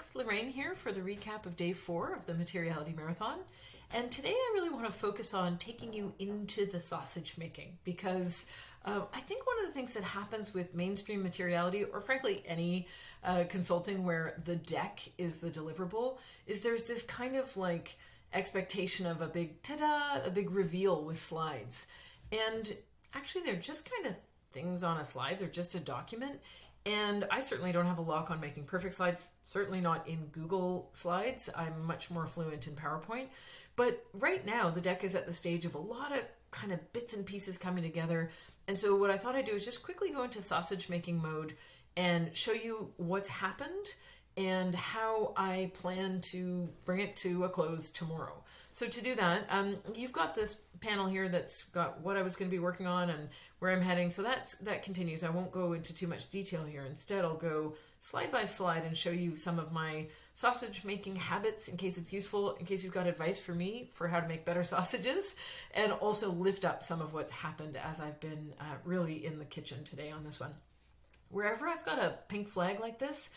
folks, Lorraine here for the recap of day 4 of the Materiality Marathon. And today I really want to focus on taking you into the sausage making because I think one of the things that happens with mainstream materiality, or frankly any consulting where the deck is the deliverable, is there's this kind of like expectation of a big ta-da, a big reveal with slides. And actually they're just kind of things on a slide. They're just a document. And I certainly don't have a lock on making perfect slides, certainly not in Google Slides. I'm much more fluent in PowerPoint. But right now, the deck is at the stage of a lot of kind of bits and pieces coming together. And so what I thought I'd do is just quickly go into sausage making mode and show you what's happened and how I plan to bring it to a close tomorrow. So to do that, you've got this panel here that's got what I was going to be working on and where I'm heading. So that continues. I won't go into too much detail here. Instead, I'll go slide by slide and show you some of my sausage making habits in case it's useful, in case you've got advice for me for how to make better sausages, and also lift up some of what's happened as I've been really in the kitchen today on this one. Wherever I've got a pink flag like this,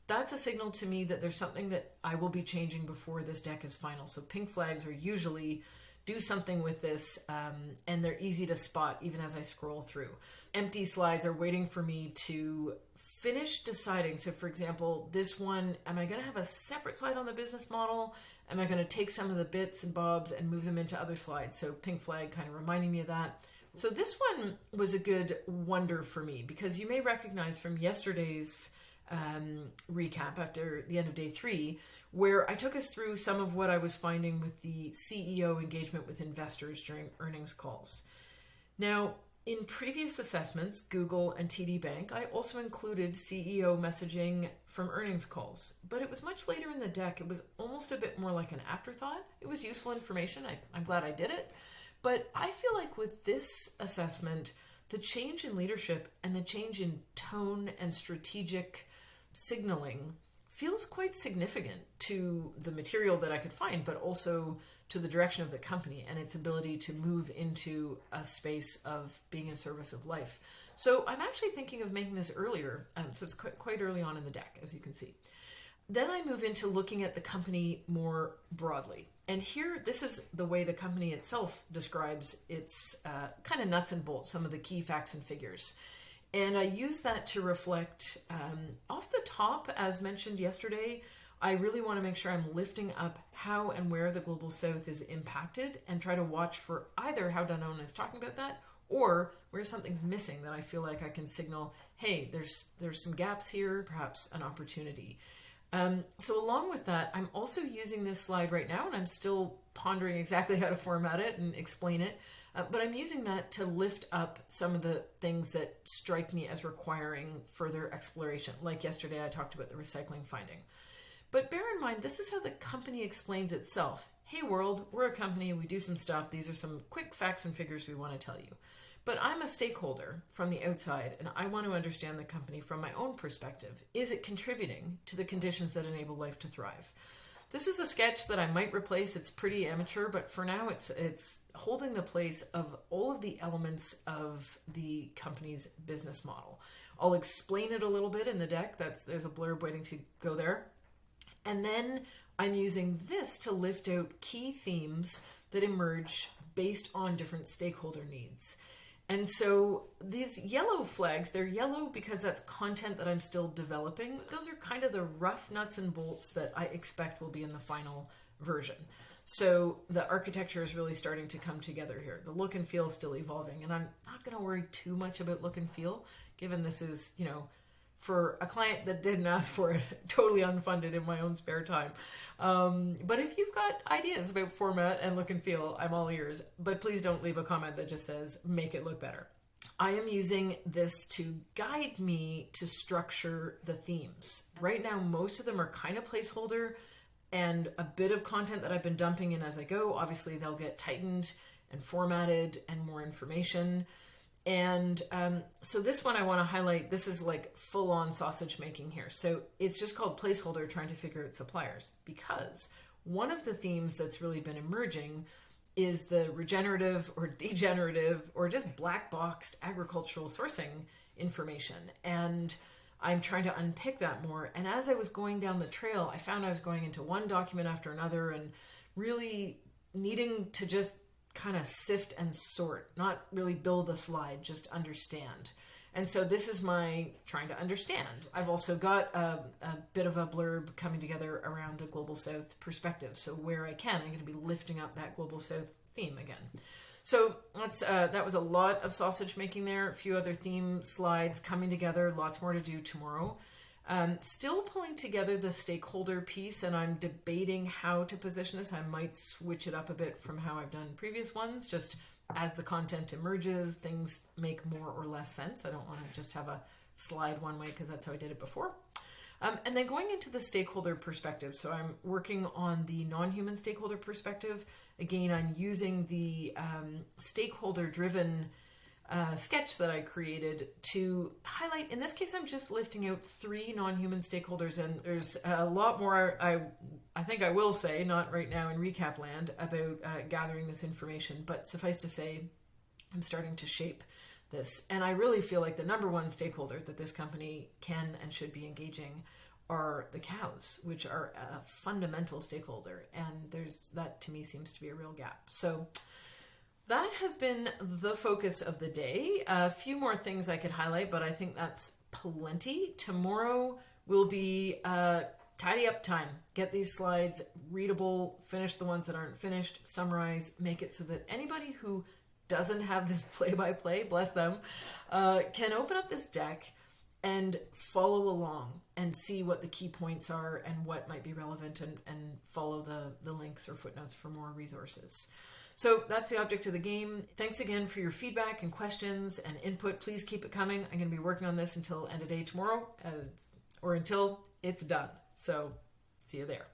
that's a signal to me that there's something that I will be changing before this deck is final. So pink flags are usually do something with this, and they're easy to spot even as I scroll through. Empty slides are waiting for me to finish deciding. So for example, this one, am I going to have a separate slide on the business model? Am I going to take some of the bits and bobs and move them into other slides? So pink flag kind of reminding me of that. So this one was a good wonder for me because you may recognize from yesterday's recap after the end of day 3, where I took us through some of what I was finding with the CEO engagement with investors during earnings calls. Now, in previous assessments, Google and TD Bank, I also included CEO messaging from earnings calls, but it was much later in the deck. It was almost a bit more like an afterthought. It was useful information. I'm glad I did it. But I feel like with this assessment, the change in leadership and the change in tone and strategic signaling feels quite significant to the material that I could find, but also to the direction of the company and its ability to move into a space of being in service of life. So I'm actually thinking of making this earlier. So it's quite early on in the deck, as you can see. Then I move into looking at the company more broadly. And here, this is the way the company itself describes its kind of nuts and bolts, some of the key facts and figures. And I use that to reflect off the top, as mentioned yesterday. I really want to make sure I'm lifting up how and where the Global South is impacted and try to watch for either how Danone is talking about that or where something's missing that I feel like I can signal, hey, there's some gaps here, perhaps an opportunity. So along with that, I'm also using this slide right now and I'm still pondering exactly how to format it and explain it. But I'm using that to lift up some of the things that strike me as requiring further exploration. Like yesterday, I talked about the recycling finding. But bear in mind, this is how the company explains itself. Hey world, we're a company, we do some stuff. These are some quick facts and figures we want to tell you. But I'm a stakeholder from the outside, and I want to understand the company from my own perspective. Is it contributing to the conditions that enable life to thrive? This is a sketch that I might replace. It's pretty amateur, but for now it's holding the place of all of the elements of the company's business model. I'll explain it a little bit in the deck. There's a blurb waiting to go there. And then I'm using this to lift out key themes that emerge based on different stakeholder needs. And so these yellow flags, they're yellow because that's content that I'm still developing. Those are kind of the rough nuts and bolts that I expect will be in the final version. So the architecture is really starting to come together here. The look and feel is still evolving, and I'm not going to worry too much about look and feel, given this is, for a client that didn't ask for it, totally unfunded in my own spare time. But if you've got ideas about format and look and feel, I'm all ears. But please don't leave a comment that just says, make it look better. I am using this to guide me to structure the themes. Right now, most of them are kind of placeholder and a bit of content that I've been dumping in as I go. Obviously, they'll get tightened and formatted and more information. And so this one I want to highlight, this is like full-on sausage making here. So it's just called placeholder, trying to figure out suppliers, because one of the themes that's really been emerging is the regenerative or degenerative or just black boxed agricultural sourcing information. And I'm trying to unpick that more. And as I was going down the trail, I found I was going into one document after another and really needing to just kind of sift and sort, not really build a slide, just understand. And so this is my trying to understand. I've also got a bit of a blurb coming together around the Global South perspective. So where I can, I'm going to be lifting up that Global South theme again. So that was a lot of sausage making there, a few other theme slides coming together, lots more to do tomorrow. Still pulling together the stakeholder piece, and I'm debating how to position this. I might switch it up a bit from how I've done previous ones, just as the content emerges, things make more or less sense. I don't want to just have a slide one way because that's how I did it before. And then going into the stakeholder perspective. So I'm working on the non-human stakeholder perspective. Again, I'm using the stakeholder-driven sketch that I created to highlight. In this case, I'm just lifting out 3 non-human stakeholders, and there's a lot more I think I will say, not right now in recap land, about gathering this information, but suffice to say, I'm starting to shape this. And I really feel like the number one stakeholder that this company can and should be engaging are the cows, which are a fundamental stakeholder. And that to me seems to be a real gap. So that has been the focus of the day. A few more things I could highlight, but I think that's plenty. Tomorrow will be tidy up time. Get these slides readable, finish the ones that aren't finished, summarize, make it so that anybody who doesn't have this play-by-play, bless them, can open up this deck and follow along and see what the key points are and what might be relevant, and follow the links or footnotes for more resources. So that's the object of the game. Thanks again for your feedback and questions and input. Please keep it coming. I'm going to be working on this until end of day tomorrow, or until it's done. So see you there.